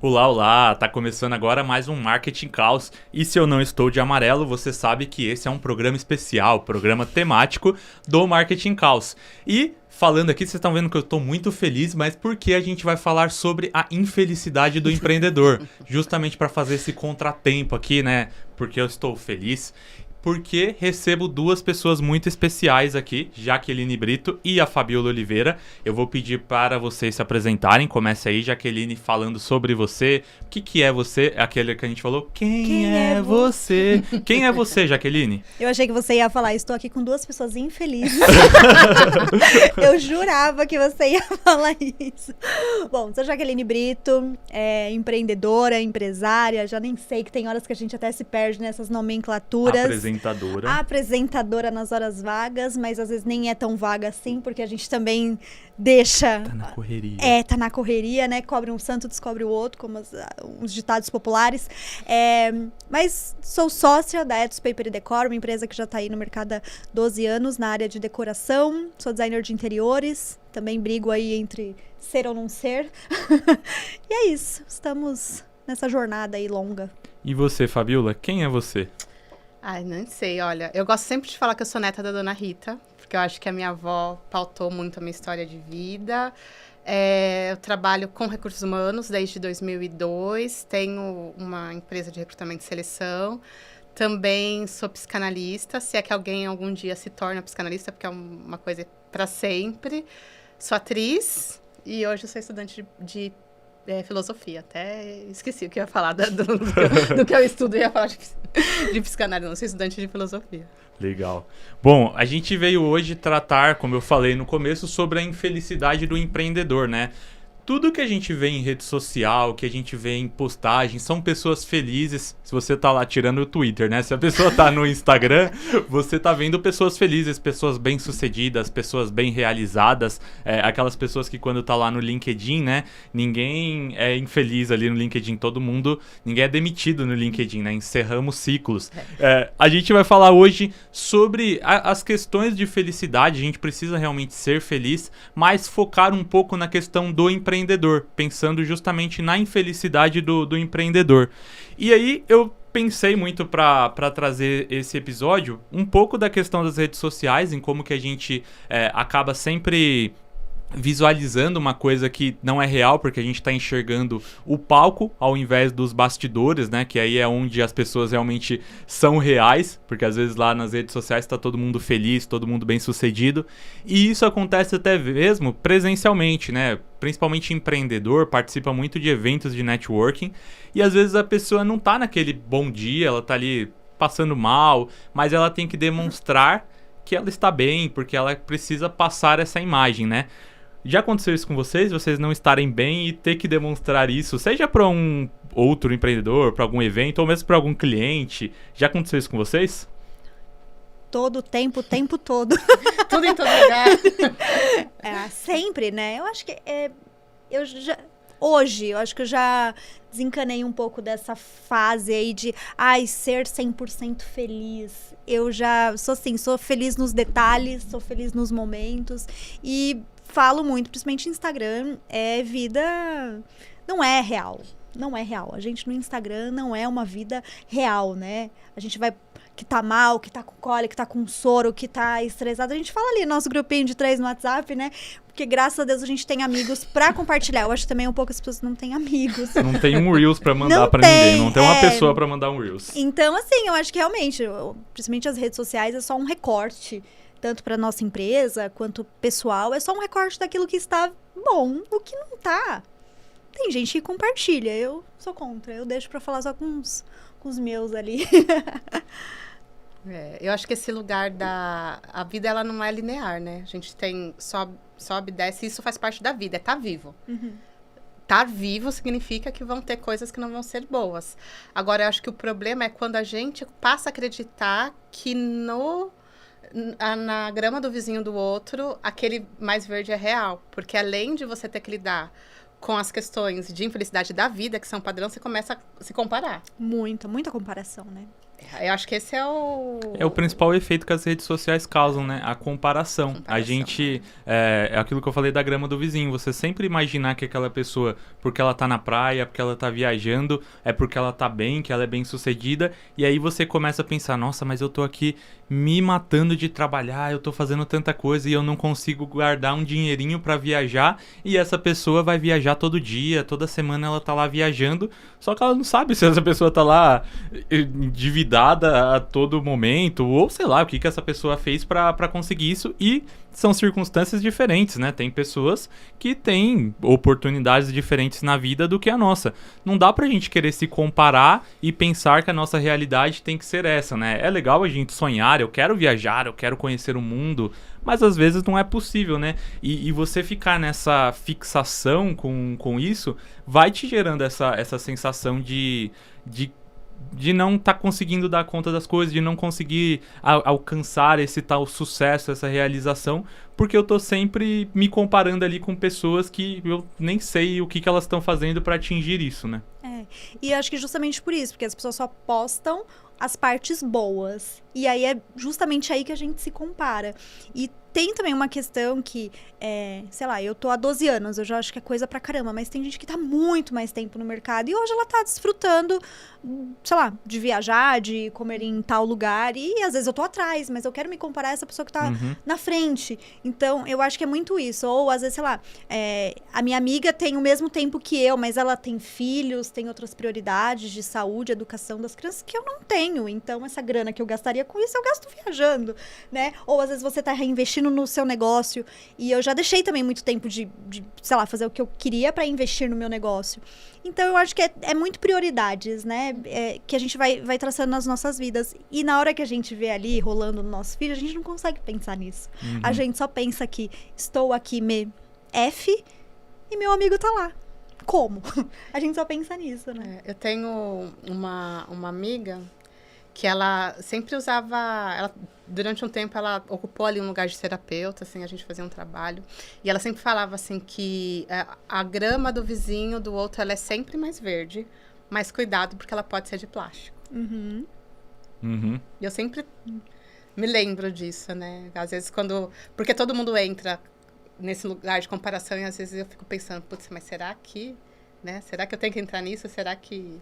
Olá, olá! Tá começando agora mais um Marketing Caos. E se eu não estou de amarelo, você sabe que esse é um programa especial, programa temático do Marketing Caos. E falando aqui, vocês estão vendo que eu estou muito feliz, mas porque a gente vai falar sobre a infelicidade do empreendedor. Justamente para fazer esse contratempo aqui, né? Porque eu estou feliz. Porque recebo duas pessoas muito especiais aqui, Jaqueline Brito e a Fabiola Oliveira. Eu vou pedir para vocês se apresentarem. Comece aí, Jaqueline, falando sobre você. O que é você? Aquele que a gente falou. Quem é você? Quem é você, Jaqueline? Eu achei que você ia falar, estou aqui com duas pessoas infelizes. Eu jurava que você ia falar isso. Bom, sou Jaqueline Brito, empreendedora, empresária. Já nem sei que tem horas que a gente até se perde nessas nomenclaturas. Apresentadora nas horas vagas, mas às vezes nem é tão vaga assim, porque a gente também deixa... Tá na correria. Tá na correria, né? Cobre um santo, descobre o outro, como uns ditados populares. Mas sou sócia da Etos Paper Decor, uma empresa que já tá aí no mercado há 12 anos, na área de decoração. Sou designer de interiores, também brigo aí entre ser ou não ser. E é isso, estamos nessa jornada aí longa. E você, Fabiola, quem é você? Ai, não sei, olha, eu gosto sempre de falar que eu sou neta da Dona Rita, porque eu acho que a minha avó pautou muito a minha história de vida. Eu trabalho com recursos humanos desde 2002, tenho uma empresa de recrutamento e seleção, também sou psicanalista, se é que alguém algum dia se torna psicanalista, porque é uma coisa para sempre. Sou atriz e hoje eu sou estudante de filosofia, até esqueci o que eu ia falar do que eu estudo, eu ia falar de psicanálise, não sou estudante de filosofia. Legal. Bom, a gente veio hoje tratar, como eu falei no começo, sobre a infelicidade do empreendedor, né? Tudo que a gente vê em rede social, que a gente vê em postagem, são pessoas felizes. Se você tá lá tirando o Twitter, né? Se a pessoa tá no Instagram, você tá vendo pessoas felizes, pessoas bem-sucedidas, pessoas bem realizadas. Aquelas pessoas que quando tá lá no LinkedIn, né? Ninguém é infeliz ali no LinkedIn, todo mundo... Ninguém é demitido no LinkedIn, né? Encerramos ciclos. A gente vai falar hoje sobre as questões de felicidade. A gente precisa realmente ser feliz, mas focar um pouco na questão do empreendedor, pensando justamente na infelicidade do empreendedor. E aí eu pensei muito para trazer esse episódio um pouco da questão das redes sociais, em como que a gente acaba sempre visualizando uma coisa que não é real, porque a gente está enxergando o palco ao invés dos bastidores, né? Que aí é onde as pessoas realmente são reais, porque às vezes lá nas redes sociais está todo mundo feliz, todo mundo bem sucedido, e isso acontece até mesmo presencialmente, né? Principalmente empreendedor, participa muito de eventos de networking, e às vezes a pessoa não tá naquele bom dia, ela tá ali passando mal, mas ela tem que demonstrar que ela está bem, porque ela precisa passar essa imagem, né? Já aconteceu isso com vocês? Vocês não estarem bem e ter que demonstrar isso, seja para um outro empreendedor, para algum evento, ou mesmo para algum cliente? Já aconteceu isso com vocês? Todo o tempo todo. Tudo em todo lugar. Sempre, né? Eu acho que hoje, eu acho que eu já desencanei um pouco dessa fase aí de ser 100% feliz. Eu já sou assim, sou feliz nos detalhes, sou feliz nos momentos e falo muito, principalmente no Instagram, vida não é real. Não é real. A gente no Instagram não é uma vida real, né? A gente vai que tá mal, que tá com cólica, que tá com soro, que tá estressado. A gente fala ali no nosso grupinho de 3 no WhatsApp, né? Porque graças a Deus a gente tem amigos pra compartilhar. Eu acho também um pouco as pessoas não têm amigos. Não tem um Reels pra mandar pra ninguém. Não tem uma pessoa pra mandar um Reels. Então, assim, eu acho que realmente, principalmente as redes sociais, é só um recorte. Tanto para nossa empresa quanto pessoal, é só um recorte daquilo que está bom. O que não tá, tem gente que compartilha. Eu sou contra. Eu deixo para falar só com os meus ali. Eu acho que esse lugar a vida, ela não é linear, né? A gente tem sobe, desce, e isso faz parte da vida, é estar vivo. Uhum. Estar vivo significa que vão ter coisas que não vão ser boas. Agora, eu acho que o problema é quando a gente passa a acreditar que na grama do vizinho do outro, aquele mais verde é real. Porque além de você ter que lidar com as questões de infelicidade da vida, que são padrão, você começa a se comparar. Muita comparação, né? Eu acho que esse é o... É o principal efeito que as redes sociais causam, né? A comparação. A gente... É aquilo que eu falei da grama do vizinho. Você sempre imaginar que aquela pessoa, porque ela tá na praia, porque ela tá viajando, é porque ela tá bem, que ela é bem sucedida. E aí você começa a pensar, nossa, mas eu tô aqui me matando de trabalhar, eu tô fazendo tanta coisa e eu não consigo guardar um dinheirinho pra viajar. E essa pessoa vai viajar todo dia, toda semana ela tá lá viajando. Só que ela não sabe se essa pessoa tá lá endividada a todo momento, ou sei lá, o que essa pessoa fez pra conseguir isso. E são circunstâncias diferentes, né? Tem pessoas que têm oportunidades diferentes na vida do que a nossa. Não dá pra gente querer se comparar e pensar que a nossa realidade tem que ser essa, né? É legal a gente sonhar, eu quero viajar, eu quero conhecer o mundo, mas às vezes não é possível, né? E você ficar nessa fixação com isso vai te gerando essa sensação de não estar conseguindo dar conta das coisas, de não conseguir alcançar esse tal sucesso, essa realização, porque eu tô sempre me comparando ali com pessoas que eu nem sei o que elas estão fazendo para atingir isso, né? E acho que justamente por isso, porque as pessoas só postam as partes boas. E aí é justamente aí que a gente se compara. E tem também uma questão que, sei lá, eu tô há 12 anos, eu já acho que é coisa pra caramba, mas tem gente que tá muito mais tempo no mercado e hoje ela tá desfrutando, sei lá, de viajar, de comer em tal lugar e às vezes eu tô atrás, mas eu quero me comparar a essa pessoa que tá na frente. Então, eu acho que é muito isso. Ou às vezes, sei lá, a minha amiga tem o mesmo tempo que eu, mas ela tem filhos, tem outras prioridades de saúde, educação das crianças que eu não tenho. Então, essa grana que eu gastaria com isso, eu gasto viajando, né? Ou às vezes você tá reinvestindo no seu negócio. E eu já deixei também muito tempo de sei lá, fazer o que eu queria pra investir no meu negócio. Então, eu acho que é muito prioridades, né? Que a gente vai traçando nas nossas vidas. E na hora que a gente vê ali, rolando no nosso filho, a gente não consegue pensar nisso. A gente só pensa que estou aqui e meu amigo tá lá. Como? A gente só pensa nisso, né? Eu tenho uma amiga que ela sempre usava... durante um tempo, ela ocupou ali um lugar de terapeuta, assim, a gente fazia um trabalho. E ela sempre falava, assim, que a grama do vizinho, do outro, ela é sempre mais verde. Mas cuidado, porque ela pode ser de plástico. E eu sempre me lembro disso, né? Às vezes porque todo mundo entra nesse lugar de comparação e às vezes eu fico pensando, putz, mas será que... né? Será que eu tenho que entrar nisso? Será que...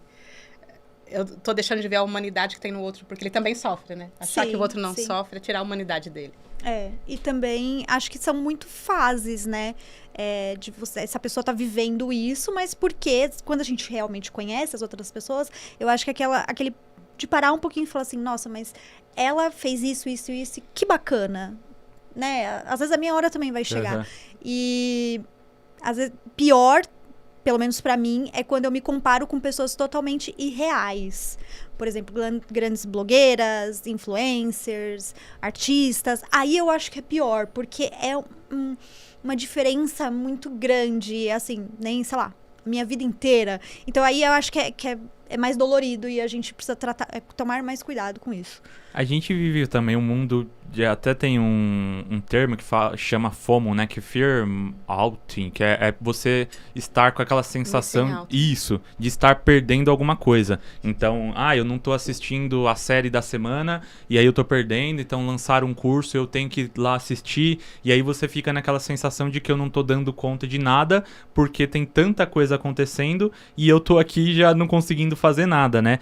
eu tô deixando de ver a humanidade que tem no outro, porque ele também sofre, né? Achar que o outro não sofre é tirar a humanidade dele. E também acho que são muito fases, né? Essa pessoa tá vivendo isso, mas porque quando a gente realmente conhece as outras pessoas, eu acho que aquele de parar um pouquinho e falar assim, nossa, mas ela fez isso, isso, isso, que bacana, né? Às vezes a minha hora também vai chegar. E às vezes pior, pelo menos pra mim, é quando eu me comparo com pessoas totalmente irreais. Por exemplo, grandes blogueiras, influencers, artistas. Aí eu acho que é pior, porque é uma diferença muito grande, assim, nem, sei lá, minha vida inteira. Então aí eu acho que é mais dolorido e a gente precisa tomar mais cuidado com isso. A gente vive também um mundo até tem um termo que chama FOMO, né? Que Fear Outing, que é você estar com aquela sensação, isso, de estar perdendo alguma coisa. Então, eu não tô assistindo a série da semana e aí eu tô perdendo, então lançaram um curso, eu tenho que ir lá assistir, e aí você fica naquela sensação de que eu não tô dando conta de nada, porque tem tanta coisa acontecendo e eu tô aqui já não conseguindo fazer nada, né?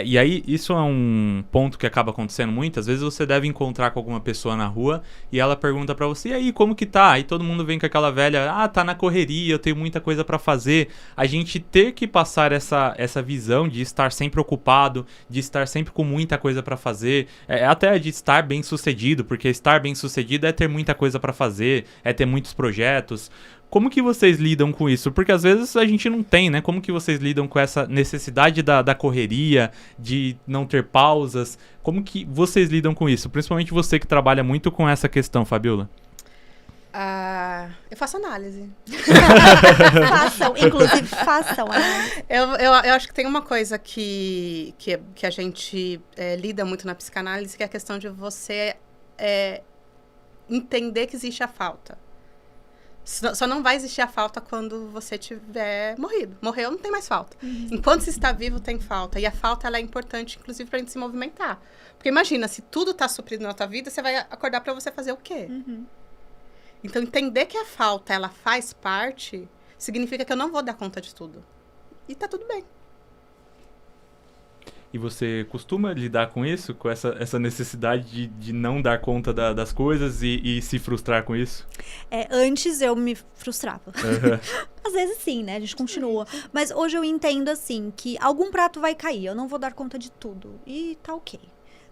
E aí, isso é um ponto que acaba acontecendo muitas vezes. Você deve encontrar com alguma pessoa na rua e ela pergunta pra você, e aí, como que tá? Aí todo mundo vem com aquela velha, tá na correria, eu tenho muita coisa pra fazer. A gente ter que passar essa visão de estar sempre ocupado, de estar sempre com muita coisa pra fazer, até de estar bem sucedido, porque estar bem sucedido é ter muita coisa pra fazer, é ter muitos projetos. Como que vocês lidam com isso? Porque às vezes a gente não tem, né? Como que vocês lidam com essa necessidade da correria, de não ter pausas? Como que vocês lidam com isso? Principalmente você que trabalha muito com essa questão, Fabiola. Eu faço análise. Façam. Eu acho que tem uma coisa que a gente lida muito na psicanálise, que é a questão de você entender que existe a falta. Só não vai existir a falta quando você tiver morrido. Morreu, não tem mais falta. Enquanto você está vivo, tem falta. E a falta, ela é importante, inclusive, pra gente se movimentar. Porque imagina, se tudo tá suprido na tua vida, você vai acordar pra você fazer o quê? Então, entender que a falta, ela faz parte, significa que eu não vou dar conta de tudo. E tá tudo bem. E você costuma lidar com isso? Com essa necessidade de não dar conta das coisas e se frustrar com isso? Antes eu me frustrava. Uhum. Às vezes sim, né? A gente continua. Mas hoje eu entendo, assim, que algum prato vai cair. Eu não vou dar conta de tudo. E tá ok.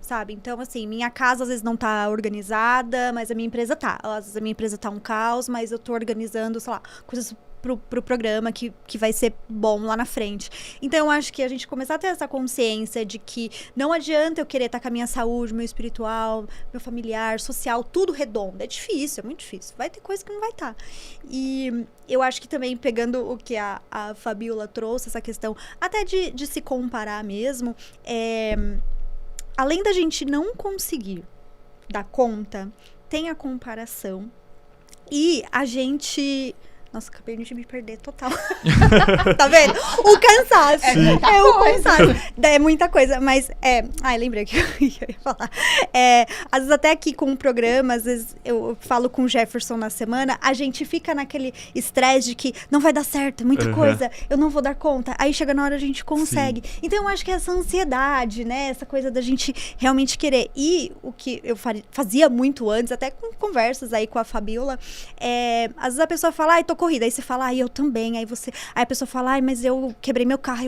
Sabe? Então, assim, minha casa às vezes não tá organizada, mas a minha empresa tá. Às vezes a minha empresa tá um caos, mas eu tô organizando, sei lá, coisas pro programa que vai ser bom lá na frente. Então, eu acho que a gente começar a ter essa consciência de que não adianta eu querer estar com a minha saúde, meu espiritual, meu familiar, social, tudo redondo. É difícil, é muito difícil. Vai ter coisa que não vai estar. E eu acho que também, pegando o que a Fabiola trouxe, essa questão até de se comparar mesmo, além da gente não conseguir dar conta, tem a comparação e a gente... Nossa, acabei de me perder total. Tá vendo? O cansaço. É o cansaço. É muita coisa, mas lembrei que eu ia falar. Às vezes até aqui com o programa, às vezes eu falo com o Jefferson na semana, a gente fica naquele estresse de que não vai dar certo, é muita coisa, eu não vou dar conta. Aí chega na hora a gente consegue. Sim. Então eu acho que essa ansiedade, né? Essa coisa da gente realmente querer. E o que eu fazia muito antes, até com conversas aí com a Fabiola, às vezes a pessoa fala, ai, tô corrida, aí você fala, eu também, aí a pessoa fala, mas eu quebrei meu carro,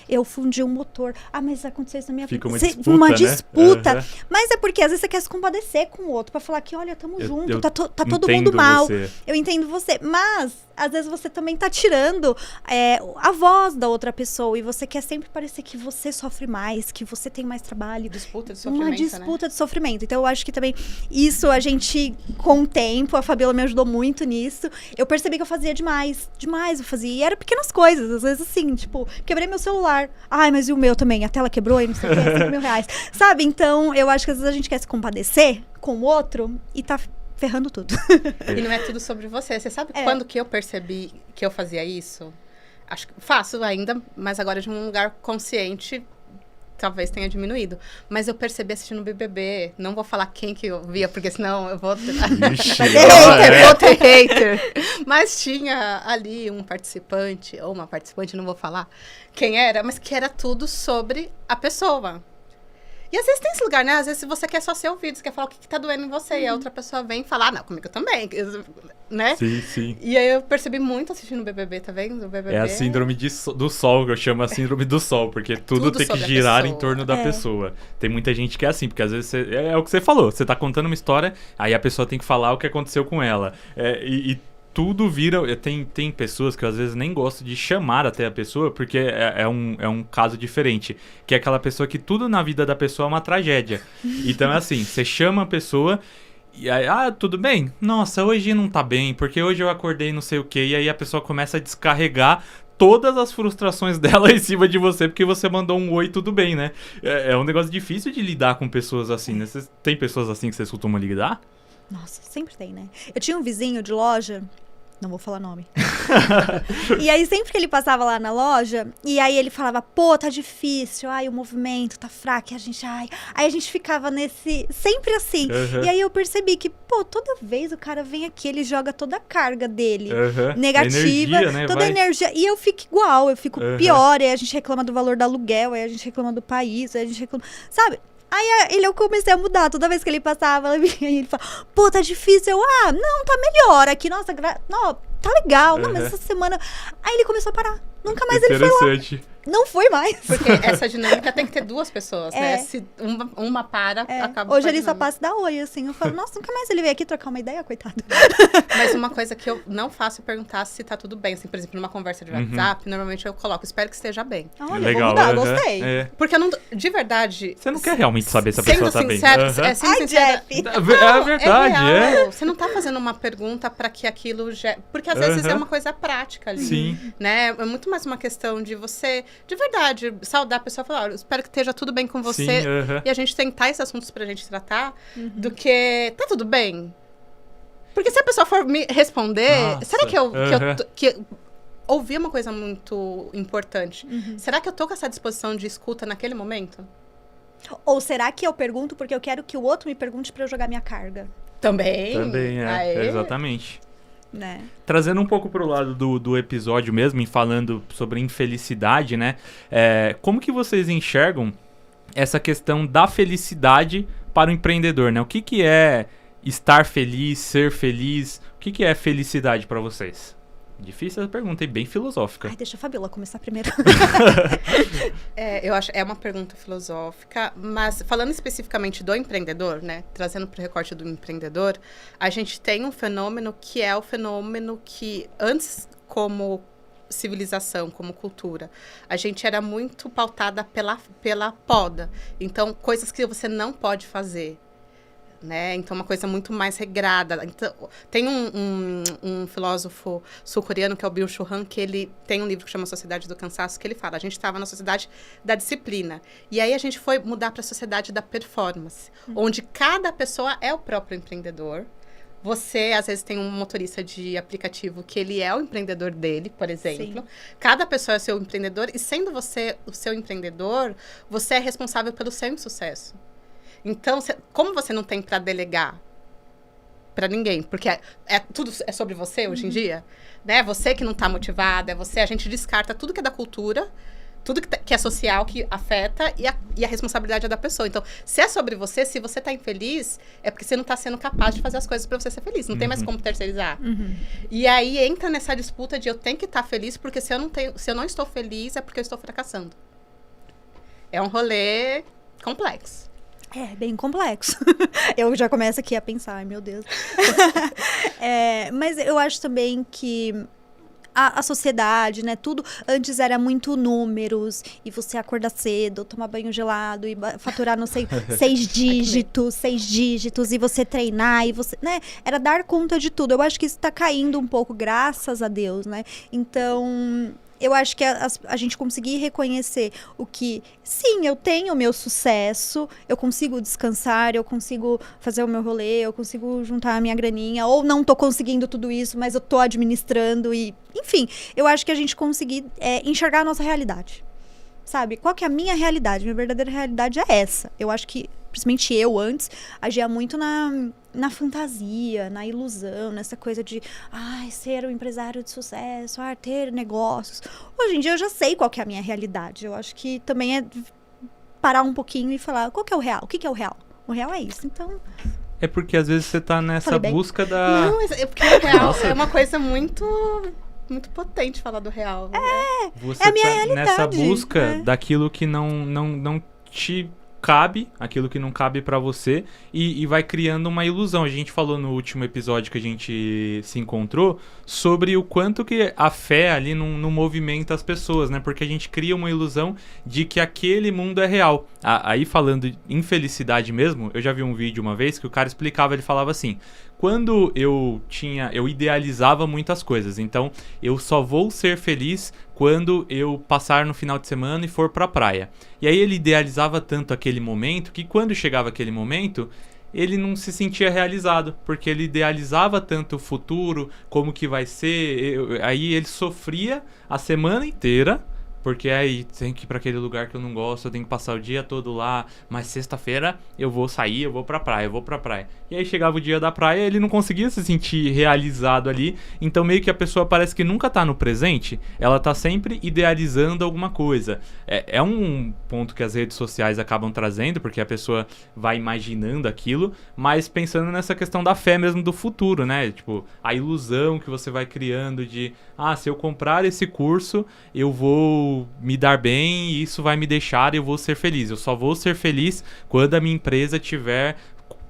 eu fundi um motor, mas aconteceu isso na minha vida. Uma disputa, né? Mas é porque às vezes você quer se compadecer com o outro, pra falar que, olha, tamo junto, tá todo mundo mal, eu entendo você, mas às vezes você também tá tirando a voz da outra pessoa, e você quer sempre parecer que você sofre mais, que você tem mais trabalho. Disputa de sofrimento, uma disputa, né? De sofrimento. Então eu acho que também isso a gente, com o tempo, a Fabiola me ajudou muito nisso, eu percebi que eu fazia demais eu fazia, e eram pequenas coisas, às vezes assim, tipo, quebrei meu celular, mas e o meu também, a tela quebrou e não sei o que, R$5.000, sabe? Então eu acho que às vezes a gente quer se compadecer com o outro e tá ferrando tudo. E não é tudo sobre você. Você sabe quando que eu percebi que eu fazia isso? Acho que faço ainda, mas agora de um lugar consciente, talvez tenha diminuído. Mas eu percebi assistindo o BBB. Não vou falar quem que eu via, porque senão eu vou ter... vou ter hater. Mas tinha ali um participante, ou uma participante, não vou falar quem era, mas que era tudo sobre a pessoa. E às vezes tem esse lugar, né? Às vezes você quer só ser ouvido, você quer falar o que tá doendo em você. E a outra pessoa vem falar, não, comigo também, né? Sim. E aí eu percebi muito assistindo o BBB, tá vendo? O BBB é a síndrome do sol, que eu chamo a síndrome do sol. Porque tudo tem que girar em torno da pessoa. Tem muita gente que é assim, porque às vezes é o que você falou. Você tá contando uma história, aí a pessoa tem que falar o que aconteceu com ela. Tudo vira... Tem pessoas que eu, às vezes, nem gosto de chamar até a pessoa, porque é um caso diferente. Que é aquela pessoa que tudo na vida da pessoa é uma tragédia. Então, é assim, você chama a pessoa e aí, tudo bem? Nossa, hoje não tá bem, porque hoje eu acordei não sei o quê. E aí a pessoa começa a descarregar todas as frustrações dela em cima de você, porque você mandou um oi, tudo bem, né? É um negócio difícil de lidar com pessoas assim, né? Tem pessoas assim que vocês costumam lidar? Nossa, sempre tem, né? Eu tinha um vizinho de loja, não vou falar nome. E aí, sempre que ele passava lá na loja, e aí ele falava, pô, tá difícil, o movimento tá fraco, e a gente, Aí a gente ficava nesse, sempre assim. E aí eu percebi que, pô, toda vez o cara vem aqui, ele joga toda a carga dele, negativa, energia, né? Toda a energia, e eu fico igual, eu fico pior, aí a gente reclama do valor do aluguel, aí a gente reclama do país, aí a gente reclama, sabe? Aí eu comecei a mudar. Toda vez que ele passava, ele falava, pô, tá difícil. Não, tá melhor aqui. Nossa, não, tá legal. Não, mas essa semana... Aí ele começou a parar. Nunca mais ele foi lá. Não foi mais. Porque essa dinâmica tem que ter duas pessoas, né? Se uma para, acaba. Hoje ele só passa e dá oi, assim. Eu falo, nossa, nunca mais ele veio aqui trocar uma ideia, coitado. Mas uma coisa que eu não faço é perguntar se tá tudo bem. Assim, por exemplo, numa conversa de WhatsApp, normalmente eu coloco, espero que esteja bem. Olha, legal, vou mudar, gostei. Porque eu não, de verdade... Você não quer realmente saber se a pessoa tá bem. Ai, Jeff. É verdade, Você não tá fazendo uma pergunta pra que aquilo... Porque às vezes é uma coisa prática ali. Sim. Né? É muito mais uma questão de você, de verdade, saudar a pessoa e falar, eu espero que esteja tudo bem com você. E a gente tentar esses assuntos pra gente tratar, do que tá tudo bem. Porque se a pessoa for me responder, Nossa, será que ouvir é uma coisa muito importante. Será que eu tô com essa disposição de escuta naquele momento? Ou será que eu pergunto porque eu quero que o outro me pergunte pra eu jogar minha carga? Também. Aê. Exatamente. Né? Trazendo um pouco pro lado do episódio mesmo, e falando sobre infelicidade, né? Como que vocês enxergam essa questão da felicidade para o empreendedor, né? O que é estar feliz, ser feliz? O que é felicidade para vocês? Difícil essa pergunta e bem filosófica. Ai, deixa a Fabiola começar primeiro. Eu acho é uma pergunta filosófica, mas falando especificamente do empreendedor, né, trazendo para o recorte do empreendedor, a gente tem um fenômeno que é o fenômeno que antes, como civilização, como cultura, a gente era muito pautada pela poda. Então, coisas que você não pode fazer. Né? Então, uma coisa muito mais regrada. Então, tem um filósofo sul-coreano, que é o Byung-Chul Han, que ele tem um livro que chama Sociedade do Cansaço, que ele fala, a gente estava na sociedade da disciplina. E aí, a gente foi mudar para a sociedade da performance, onde cada pessoa é o próprio empreendedor. Você, às vezes, tem um motorista de aplicativo que ele é o empreendedor dele, por exemplo. Sim. Cada pessoa é seu empreendedor. E sendo você o seu empreendedor, você é responsável pelo seu insucesso. Então, como você não tem para delegar para ninguém? Porque tudo é sobre você hoje em dia, né? Você que não está motivada, a gente descarta tudo que é da cultura, tudo que é social, que afeta, e a responsabilidade é da pessoa. Então, se é sobre você, se você está infeliz, é porque você não está sendo capaz de fazer as coisas para você ser feliz. Não tem mais como terceirizar. E aí entra nessa disputa de eu tenho que estar feliz, porque se eu não estou feliz, é porque eu estou fracassando. É um rolê complexo. É, bem complexo. Eu já começo aqui a pensar, ai meu Deus. Mas eu acho também que a sociedade, né, tudo antes era muito números, e você acordar cedo, tomar banho gelado, e faturar, não sei, 6 dígitos, e você treinar, e você, né, era dar conta de tudo. Eu acho que isso tá caindo um pouco, graças a Deus, né, então... Eu acho que a gente conseguir reconhecer o que, sim, eu tenho o meu sucesso, eu consigo descansar, eu consigo fazer o meu rolê, eu consigo juntar a minha graninha, ou não tô conseguindo tudo isso, mas eu tô administrando e... Enfim, eu acho que a gente conseguir enxergar a nossa realidade, sabe? Qual que é a minha realidade? Minha verdadeira realidade é essa. Eu acho que, principalmente eu antes, agia muito na fantasia, na ilusão, nessa coisa de ser um empresário de sucesso, ter negócios. Hoje em dia eu já sei qual que é a minha realidade. Eu acho que também é parar um pouquinho e falar, qual que é o real? O que é o real? O real é isso, então... É porque às vezes você tá nessa busca da... Não, é porque o real é uma coisa muito potente falar do real. Você é a minha tá realidade, nessa busca daquilo que não te cabe, aquilo que não cabe pra você, e vai criando uma ilusão. A gente falou no último episódio que a gente se encontrou sobre o quanto que a fé ali não movimenta as pessoas, né? Porque a gente cria uma ilusão de que aquele mundo é real. Aí falando de infelicidade mesmo, eu já vi um vídeo uma vez que o cara explicava, ele falava assim: quando eu idealizava muitas coisas, então eu só vou ser feliz quando eu passar no final de semana e for pra praia. E aí ele idealizava tanto aquele momento que quando chegava aquele momento, ele não se sentia realizado, porque ele idealizava tanto o futuro, como que vai ser, aí ele sofria a semana inteira, porque aí tem que ir pra aquele lugar que eu não gosto, eu tenho que passar o dia todo lá, mas sexta-feira eu vou sair, eu vou pra praia. E aí chegava o dia da praia, ele não conseguia se sentir realizado ali, então meio que a pessoa parece que nunca tá no presente, ela tá sempre idealizando alguma coisa. É um ponto que as redes sociais acabam trazendo, porque a pessoa vai imaginando aquilo, mas pensando nessa questão da fé mesmo do futuro, né? Tipo, a ilusão que você vai criando de, se eu comprar esse curso, eu vou me dar bem e isso vai me deixar e eu vou ser feliz. Eu só vou ser feliz quando a minha empresa tiver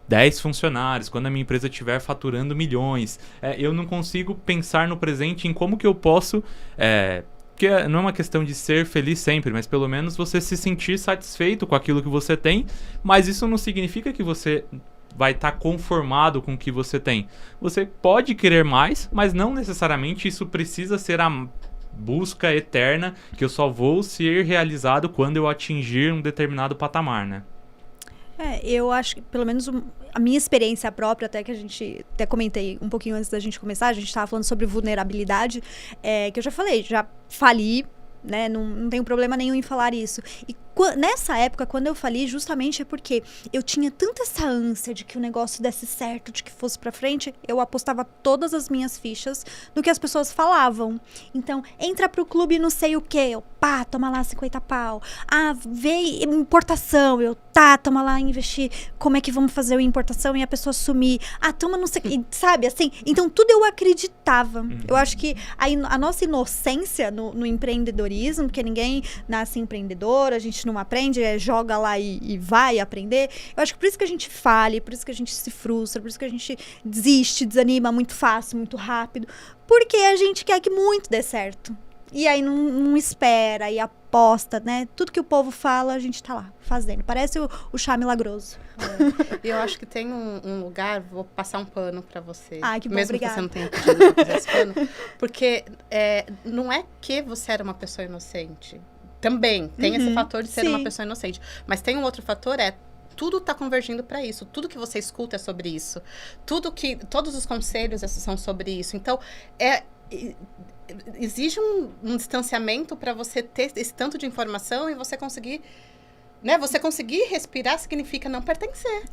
10 funcionários, quando a minha empresa estiver faturando milhões. Eu não consigo pensar no presente em como que eu posso... porque não é uma questão de ser feliz sempre, mas pelo menos você se sentir satisfeito com aquilo que você tem, mas isso não significa que você vai estar conformado com o que você tem. Você pode querer mais, mas não necessariamente isso precisa ser a busca eterna, que eu só vou ser realizado quando eu atingir um determinado patamar, né? Eu acho que, pelo menos, a minha experiência própria, até que a gente até comentei um pouquinho antes da gente começar, a gente estava falando sobre vulnerabilidade, que eu já falei, já fali, né? Não tenho problema nenhum em falar isso. E nessa época, quando eu falei, justamente é porque eu tinha tanta essa ânsia de que o negócio desse certo, de que fosse pra frente, eu apostava todas as minhas fichas no que as pessoas falavam. Então, entra pro clube não sei o quê, eu, pá, toma lá 50 pau. Ah, vê importação, eu, tá, toma lá investir, como é que vamos fazer a importação e a pessoa sumir. Ah, toma não sei o quê, sabe, assim. Então, tudo eu acreditava. Eu acho que a nossa inocência no empreendedorismo, porque ninguém nasce empreendedor, a gente não aprende, joga lá e vai aprender. Eu acho que por isso que a gente falha, por isso que a gente se frustra, por isso que a gente desiste, desanima muito fácil, muito rápido, porque a gente quer que muito dê certo. E aí não espera, e aposta, né? Tudo que o povo fala, a gente tá lá fazendo. Parece o chá milagroso. E eu acho que tem um lugar, vou passar um pano pra você. Ah, que bom, mesmo obrigada. que você não tenha pedido que eu fizesse pano. Porque não é que você era uma pessoa inocente. Também tem esse fator de ser uma pessoa inocente. Mas tem um outro fator, tudo está convergindo para isso. Tudo que você escuta é sobre isso. Todos os conselhos são sobre isso. Então, exige um distanciamento para você ter esse tanto de informação e você conseguir... Né? Você conseguir respirar significa não pertencer.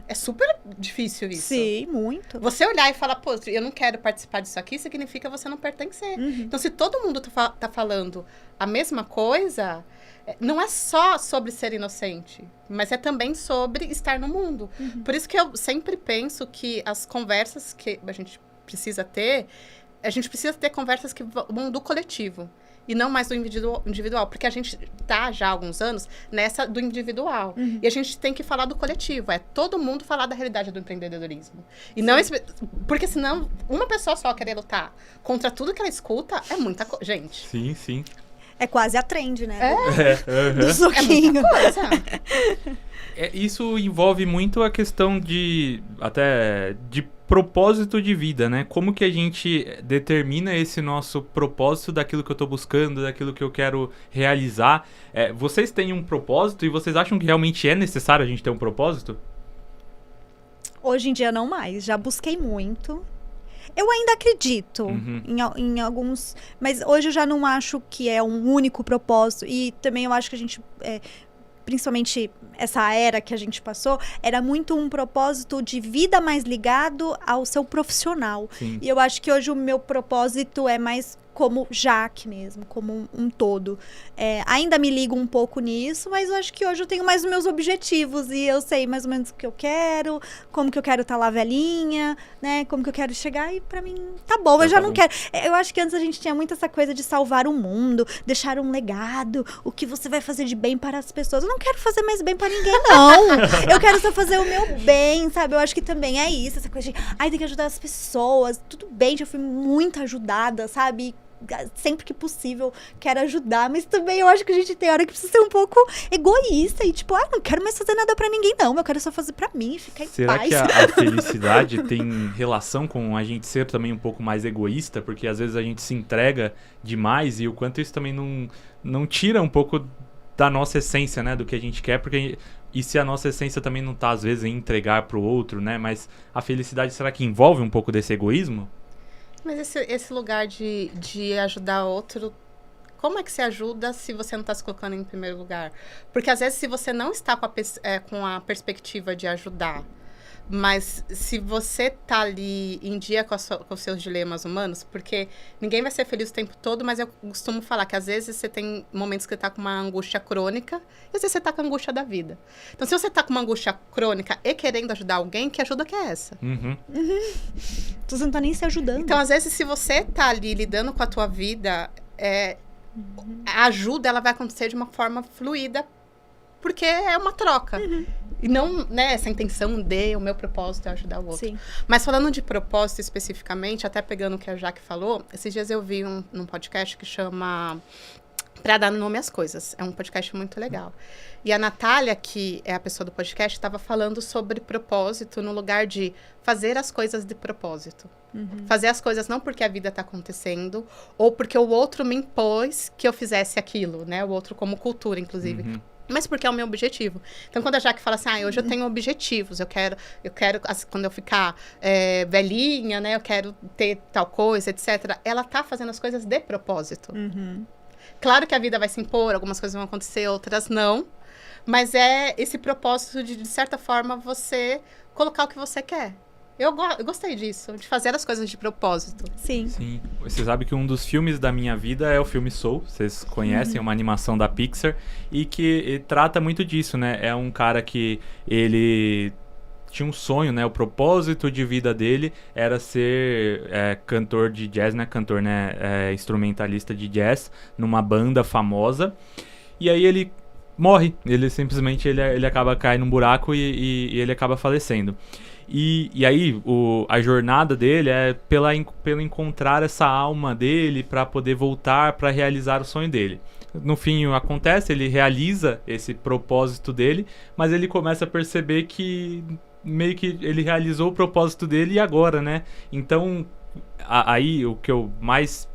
É super difícil isso. Sim, muito. Você olhar e falar, pô, eu não quero participar disso aqui, significa você não pertencer. Então, se todo mundo tá falando a mesma coisa, não é só sobre ser inocente, mas é também sobre estar no mundo. Por isso que eu sempre penso que as conversas que a gente precisa ter conversas que vão do coletivo. E não mais do individual. Porque a gente tá já há alguns anos nessa do individual. E a gente tem que falar do coletivo. Todo mundo falar da realidade do empreendedorismo. E não porque senão, uma pessoa só querer lutar contra tudo que ela escuta é muita coisa. Gente. Sim, sim. É quase a trend, né? Do soquinho. É muita coisa. Isso envolve muito a questão de propósito de vida, né? Como que a gente determina esse nosso propósito daquilo que eu tô buscando, daquilo que eu quero realizar? Vocês têm um propósito e vocês acham que realmente é necessário a gente ter um propósito? Hoje em dia não mais. Já busquei muito. Eu ainda acredito em alguns... Mas hoje eu já não acho que é um único propósito. E também eu acho que a gente... principalmente essa era que a gente passou, era muito um propósito de vida mais ligado ao seu profissional. Sim. E eu acho que hoje o meu propósito é mais como Jaque mesmo, como um todo. Ainda me ligo um pouco nisso, mas eu acho que hoje eu tenho mais os meus objetivos e eu sei mais ou menos o que eu quero, como que eu quero estar lá velhinha, né? Como que eu quero chegar e pra mim tá bom, eu já não quero. Eu acho que antes a gente tinha muito essa coisa de salvar o mundo, deixar um legado, o que você vai fazer de bem para as pessoas. Eu não quero fazer mais bem pra ninguém, não. Eu quero só fazer o meu bem, sabe? Eu acho que também é isso, essa coisa de, tem que ajudar as pessoas. Tudo bem, já fui muito ajudada, sabe? Sempre que possível, quero ajudar, mas também eu acho que a gente tem hora que precisa ser um pouco egoísta e tipo, não quero mais fazer nada pra ninguém não, eu quero só fazer pra mim e ficar em Será paz. que a felicidade tem relação com a gente ser também um pouco mais egoísta? Porque às vezes a gente se entrega demais e o quanto isso também não tira um pouco da nossa essência, né, do que a gente quer, porque... E se a nossa essência também não tá, às vezes, em entregar pro outro, né? Mas a felicidade, será que envolve um pouco desse egoísmo? Mas esse lugar de ajudar outro, como é que se ajuda se você não está se colocando em primeiro lugar? Porque às vezes se você não está com a perspectiva de ajudar, mas se você tá ali em dia com os seus dilemas humanos, porque ninguém vai ser feliz o tempo todo, mas eu costumo falar que às vezes você tem momentos que você tá com uma angústia crônica, e às vezes você tá com a angústia da vida. Então, se você tá com uma angústia crônica e querendo ajudar alguém, que ajuda que é essa? Você não tá nem se ajudando. Então, às vezes, se você tá ali lidando com a tua vida, a ajuda, ela vai acontecer de uma forma fluida, porque é uma troca. E não, né, essa intenção o meu propósito é ajudar o outro. Sim. Mas falando de propósito especificamente, até pegando o que a Jaque falou, esses dias eu vi num podcast que chama Pra Dar Nome às Coisas. É um podcast muito legal. E a Natália, que é a pessoa do podcast, estava falando sobre propósito no lugar de fazer as coisas de propósito. Fazer as coisas não porque a vida está acontecendo ou porque o outro me impôs que eu fizesse aquilo, né? O outro como cultura, inclusive. mas porque é o meu objetivo. Então, quando a Jaque fala assim, hoje eu tenho objetivos, eu quero quando eu ficar velhinha, né, eu quero ter tal coisa, etc. Ela tá fazendo as coisas de propósito. Claro que a vida vai se impor, algumas coisas vão acontecer, outras não. Mas é esse propósito de certa forma, você colocar o que você quer. Eu gostei disso, de fazer as coisas de propósito. Sim. Sim. Você sabe que um dos filmes da minha vida é o filme Soul. Vocês conhecem, é uma animação da Pixar. E que trata muito disso, né? É um cara que ele tinha um sonho, né? O propósito de vida dele era ser cantor de jazz, né? Cantor, né? Instrumentalista de jazz numa banda famosa. E aí ele morre. Ele simplesmente ele acaba caindo num buraco e ele acaba falecendo. E aí, a jornada dele é pelo encontrar essa alma dele para poder voltar para realizar o sonho dele. No fim, acontece, ele realiza esse propósito dele, mas ele começa a perceber que meio que ele realizou o propósito dele e agora, né? Então, aí o que eu mais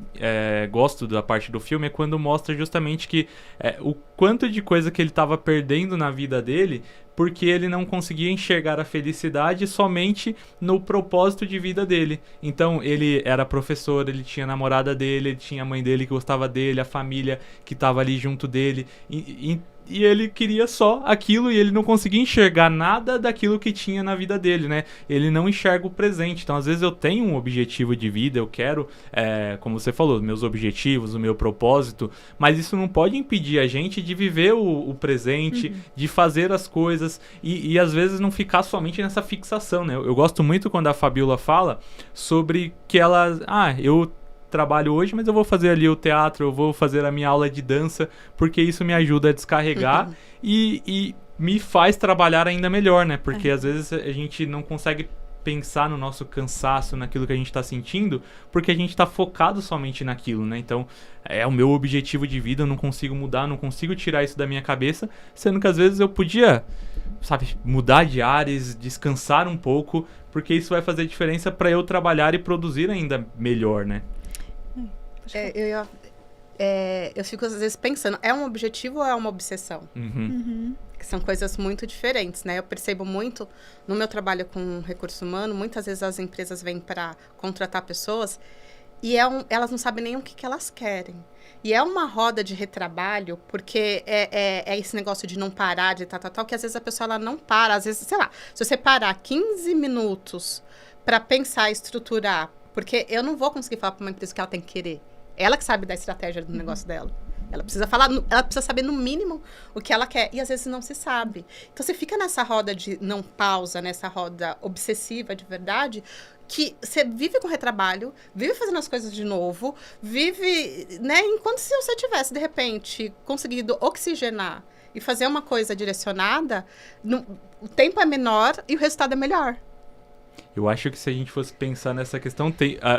gosto da parte do filme é quando mostra justamente que o quanto de coisa que ele estava perdendo na vida dele porque ele não conseguia enxergar a felicidade somente no propósito de vida dele. Então, ele era professor, ele tinha a namorada dele, ele tinha a mãe dele que gostava dele, a família que estava ali junto dele. E ele queria só aquilo e ele não conseguia enxergar nada daquilo que tinha na vida dele, né? Ele não enxerga o presente. Então, às vezes eu tenho um objetivo de vida, eu quero, como você falou, meus objetivos, o meu propósito, mas isso não pode impedir a gente de viver o presente, de fazer as coisas e às vezes não ficar somente nessa fixação, né? Eu gosto muito quando a Fabiola fala sobre que ela... eu trabalho hoje, mas eu vou fazer ali o teatro, eu vou fazer a minha aula de dança, porque isso me ajuda a descarregar e me faz trabalhar ainda melhor, né? Porque às vezes a gente não consegue pensar no nosso cansaço, naquilo que a gente está sentindo, porque a gente está focado somente naquilo, né? Então, é o meu objetivo de vida, eu não consigo mudar, não consigo tirar isso da minha cabeça, sendo que às vezes eu podia, sabe, mudar de ares, descansar um pouco, porque isso vai fazer diferença para eu trabalhar e produzir ainda melhor, né? Eu fico às vezes pensando, é um objetivo ou é uma obsessão? Que são coisas muito diferentes, né? Eu percebo muito no meu trabalho com recurso humano, muitas vezes as empresas vêm para contratar pessoas e elas não sabem nem o que elas querem. E é uma roda de retrabalho, porque é esse negócio de não parar, de tal, que às vezes a pessoa ela não para. Às vezes, sei lá, se você parar 15 minutos para pensar e estruturar, porque eu não vou conseguir falar para uma empresa que ela tem que querer. Ela que sabe da estratégia do negócio dela. Ela precisa saber no mínimo o que ela quer. E às vezes não se sabe. Então você fica nessa roda de não pausa, nessa roda obsessiva de verdade, que você vive com retrabalho, vive fazendo as coisas de novo, vive, né? Enquanto se você tivesse, de repente, conseguido oxigenar e fazer uma coisa direcionada, o tempo é menor e o resultado é melhor. Eu acho que se a gente fosse pensar nessa questão,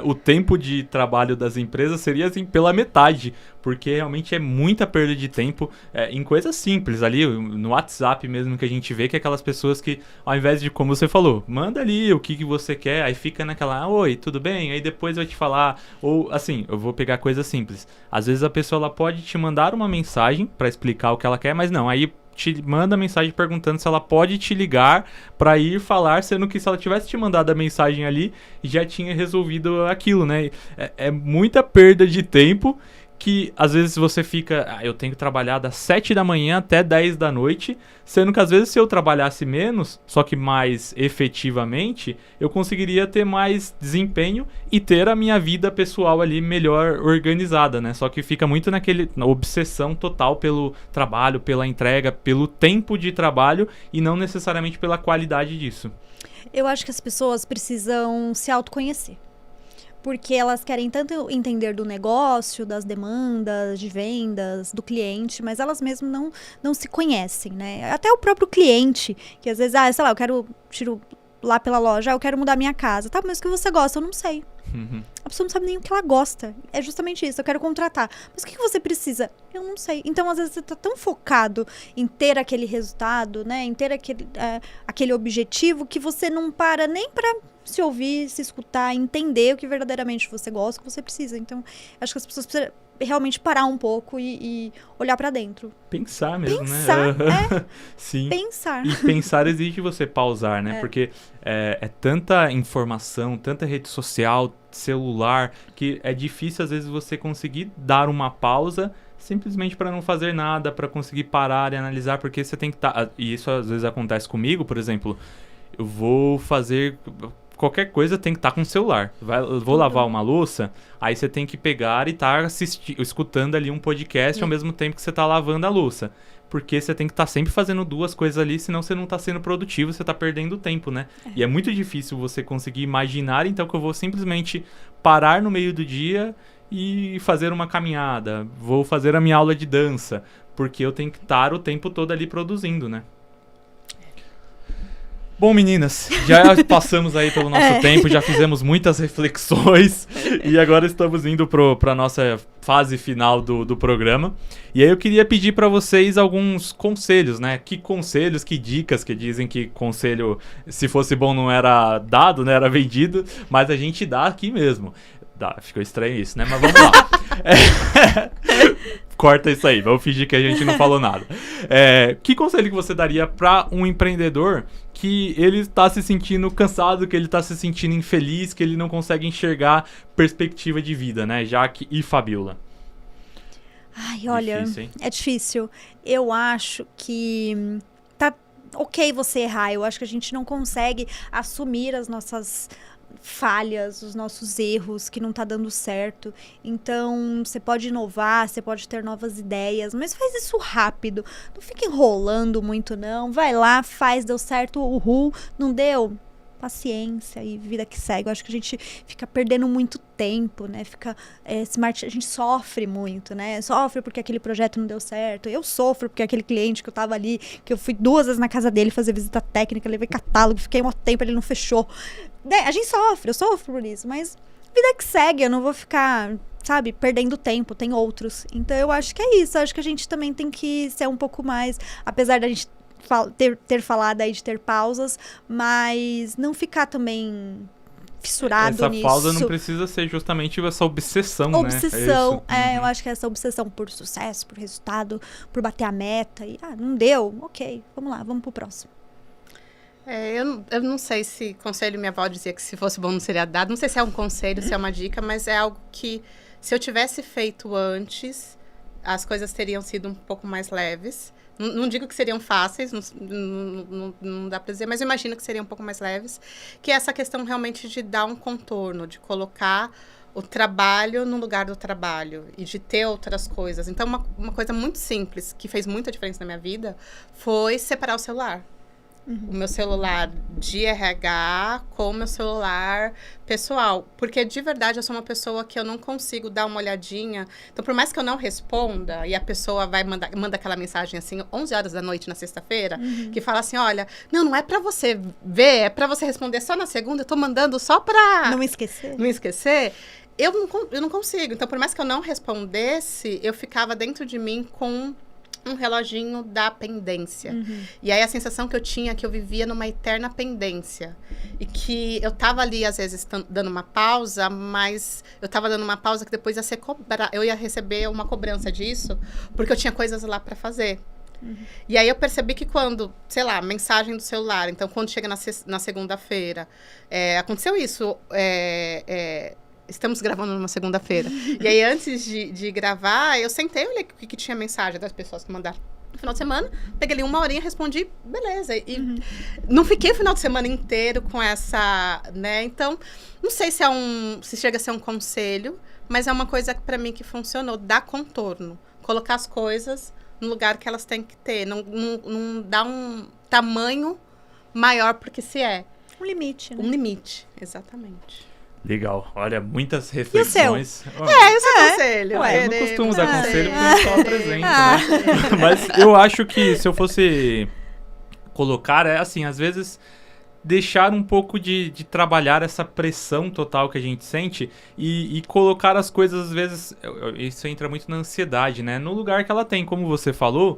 o tempo de trabalho das empresas seria assim, pela metade, porque realmente é muita perda de tempo em coisas simples ali, no WhatsApp mesmo que a gente vê, que é aquelas pessoas que, ao invés de, como você falou, manda ali o que você quer, aí fica naquela, oi, tudo bem? Aí depois eu te falar, ou assim, eu vou pegar coisas simples. Às vezes a pessoa ela pode te mandar uma mensagem para explicar o que ela quer, mas não, aí te manda mensagem perguntando se ela pode te ligar para ir falar, sendo que se ela tivesse te mandado a mensagem ali, já tinha resolvido aquilo, né? É muita perda de tempo que às vezes você fica, eu tenho que trabalhar das 7 da manhã até 10 da noite, sendo que às vezes se eu trabalhasse menos, só que mais efetivamente, eu conseguiria ter mais desempenho e ter a minha vida pessoal ali melhor organizada, né? Só que fica muito na obsessão total pelo trabalho, pela entrega, pelo tempo de trabalho e não necessariamente pela qualidade disso. Eu acho que as pessoas precisam se autoconhecer. Porque elas querem tanto entender do negócio, das demandas, de vendas, do cliente, mas elas mesmas não se conhecem, né? Até o próprio cliente, que às vezes, sei lá, eu quero tiro lá pela loja, eu quero mudar minha casa. Tá, mas o que você gosta? Eu não sei. A pessoa não sabe nem o que ela gosta. É justamente isso, eu quero contratar. Mas o que você precisa? Eu não sei. Então, às vezes, você tá tão focado em ter aquele resultado, né? Em ter aquele objetivo, que você não para nem pra se ouvir, se escutar, entender o que verdadeiramente você gosta, o que você precisa. Então, acho que as pessoas precisam realmente parar um pouco e olhar pra dentro. Pensar mesmo, Pensar, né? Sim. Pensar. E pensar exige você pausar, né? É. Porque é tanta informação, tanta rede social, celular, que é difícil às vezes você conseguir dar uma pausa simplesmente para não fazer nada, para conseguir parar e analisar, porque você tem que estar... E isso às vezes acontece comigo, por exemplo, eu vou fazer... Qualquer coisa tem que estar com o celular. Eu vou lavar uma louça, aí você tem que pegar e estar escutando ali um podcast ao mesmo tempo que você está lavando a louça. Porque você tem que estar sempre fazendo duas coisas ali, senão você não está sendo produtivo, você está perdendo tempo, né? E é muito difícil você conseguir imaginar, então, que eu vou simplesmente parar no meio do dia e fazer uma caminhada. Vou fazer a minha aula de dança, porque eu tenho que estar o tempo todo ali produzindo, né? Bom, meninas, já passamos aí pelo nosso tempo, já fizemos muitas reflexões e agora estamos indo para a nossa fase final do programa. E aí eu queria pedir para vocês alguns conselhos, né? Que conselhos, que dicas, que dizem que conselho, se fosse bom, não era dado, né? Era vendido, mas a gente dá aqui mesmo. Ficou estranho isso, né? Mas vamos lá. Corta isso aí, vamos fingir que a gente não falou nada. Que conselho que você daria para um empreendedor que ele está se sentindo cansado, que ele está se sentindo infeliz, que ele não consegue enxergar perspectiva de vida, né? Jaque e Fabiola. Ai, olha, difícil, hein? É difícil. Eu acho que tá ok você errar. Eu acho que a gente não consegue assumir as nossas falhas, os nossos erros, que não tá dando certo. Então, você pode inovar, você pode ter novas ideias, mas faz isso rápido. Não fica enrolando muito, não. Vai lá, faz, deu certo, uhul. Não deu? Paciência e vida que segue. Eu acho que a gente fica perdendo muito tempo, né? A gente sofre muito, né? Sofre porque aquele projeto não deu certo. Eu sofro porque aquele cliente que eu tava ali, que eu fui 2 vezes na casa dele fazer visita técnica, levei catálogo, fiquei um tempo, ele não fechou. A gente sofre, eu sofro por isso, mas vida que segue, eu não vou ficar, sabe, perdendo tempo, tem outros. Então eu acho que é isso, eu acho que a gente também tem que ser um pouco mais, apesar da gente ter falado aí de ter pausas, mas não ficar também fissurado nisso. Essa pausa não precisa ser justamente essa obsessão, né? Obsessão, eu acho que essa obsessão por sucesso, por resultado, por bater a meta, e não deu, ok, vamos lá, vamos pro próximo. Eu não sei se conselho, minha avó dizia que se fosse bom não seria dado. Não sei se é um conselho, se é uma dica, mas é algo que, se eu tivesse feito antes, as coisas teriam sido um pouco mais leves. Não digo que seriam fáceis, não dá para dizer, mas eu imagino que seriam um pouco mais leves. Que é essa questão realmente de dar um contorno, de colocar o trabalho no lugar do trabalho e de ter outras coisas. Então, uma coisa muito simples, que fez muita diferença na minha vida, foi separar o celular. O meu celular de RH com o meu celular pessoal. Porque, de verdade, eu sou uma pessoa que eu não consigo dar uma olhadinha. Então, por mais que eu não responda, e a pessoa manda aquela mensagem, assim, 11 horas da noite na sexta-feira, que fala assim, olha, não é pra você ver, é pra você responder só na segunda, eu tô mandando só pra... Não esquecer. Não esquecer. Eu não consigo. Então, por mais que eu não respondesse, eu ficava dentro de mim com um reloginho da pendência. E aí a sensação que eu tinha é que eu vivia numa eterna pendência. E que eu tava ali, às vezes, dando uma pausa, mas eu tava dando uma pausa que depois ia ser eu ia receber uma cobrança disso, porque eu tinha coisas lá para fazer. E aí eu percebi que quando, sei lá, mensagem do celular, então quando chega na segunda-feira, aconteceu isso, estamos gravando numa segunda-feira. E aí, antes de gravar, eu sentei e olhei o que tinha mensagem das pessoas que mandaram no final de semana. Peguei ali 1 horinha, respondi, beleza. E não fiquei o final de semana inteiro com essa, né? Então, não sei se chega a ser um conselho, mas é uma coisa pra mim que funcionou. Dar contorno. Colocar as coisas no lugar que elas têm que ter. Não dar um tamanho maior porque se é. Um limite, né? Um limite, exatamente. Legal, olha, muitas reflexões. E o seu? Esse é o conselho. Eu não costumo dar conselho porque eu só apresento, né? Mas eu acho que se eu fosse colocar, assim, às vezes deixar um pouco de trabalhar essa pressão total que a gente sente e colocar as coisas, às vezes, isso entra muito na ansiedade, né? No lugar que ela tem, como você falou,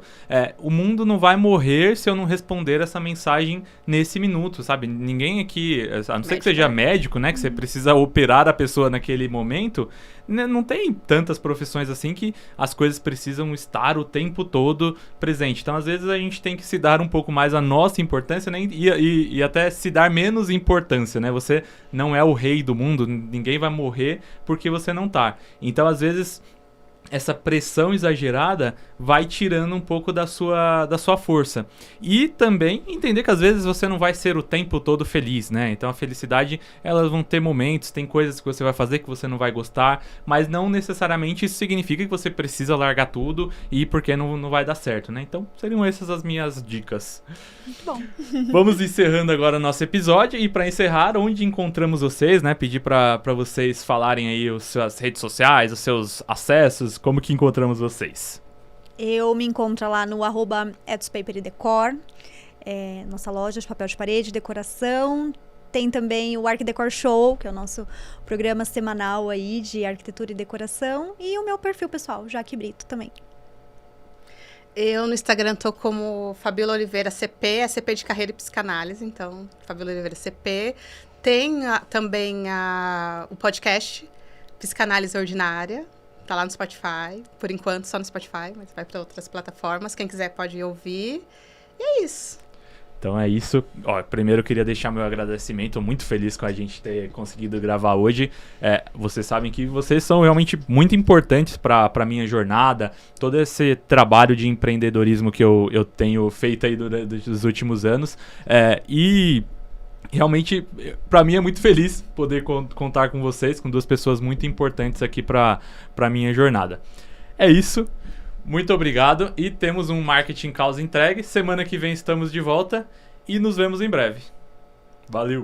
o mundo não vai morrer se eu não responder essa mensagem nesse minuto, sabe? Ninguém aqui, a não ser que seja médico, né? Que você precisa operar a pessoa naquele momento, né? Não tem tantas profissões assim que as coisas precisam estar o tempo todo presente. Então, às vezes, a gente tem que se dar um pouco mais a nossa importância, né? E até se dar menos importância, né? Você não é o rei do mundo, ninguém vai morrer porque você não tá. Então, às vezes, essa pressão exagerada vai tirando um pouco da sua força. E também entender que às vezes você não vai ser o tempo todo feliz, né? Então a felicidade, elas vão ter momentos, tem coisas que você vai fazer que você não vai gostar, mas não necessariamente isso significa que você precisa largar tudo e ir porque não vai dar certo, né? Então seriam essas as minhas dicas. Muito bom. Vamos encerrando agora nosso episódio e para encerrar, onde encontramos vocês, né? Pedir para vocês falarem aí as suas redes sociais, os seus acessos, como que encontramos vocês? Eu me encontro lá no @etspaper_decor, nossa loja de papel de parede, decoração. Tem também o Arquidecor Show, que é o nosso programa semanal aí de arquitetura e decoração. E o meu perfil pessoal, Jaque Brito, também. Eu no Instagram tô como Fabiola Oliveira CP, CP de carreira e psicanálise, então Fabiola Oliveira CP. Tem também o podcast Psicanálise Ordinária, tá lá no Spotify, por enquanto só no Spotify, mas vai para outras plataformas, quem quiser pode ouvir. E é isso. Então é isso. Ó, primeiro eu queria deixar meu agradecimento, muito feliz com a gente ter conseguido gravar hoje. Vocês sabem que vocês são realmente muito importantes para a minha jornada, todo esse trabalho de empreendedorismo que eu tenho feito aí durante os últimos anos. E realmente, para mim é muito feliz poder contar com vocês, com duas pessoas muito importantes aqui para a minha jornada. É isso. Muito obrigado e temos um Marketing Causa entregue. Semana que vem estamos de volta e nos vemos em breve. Valeu!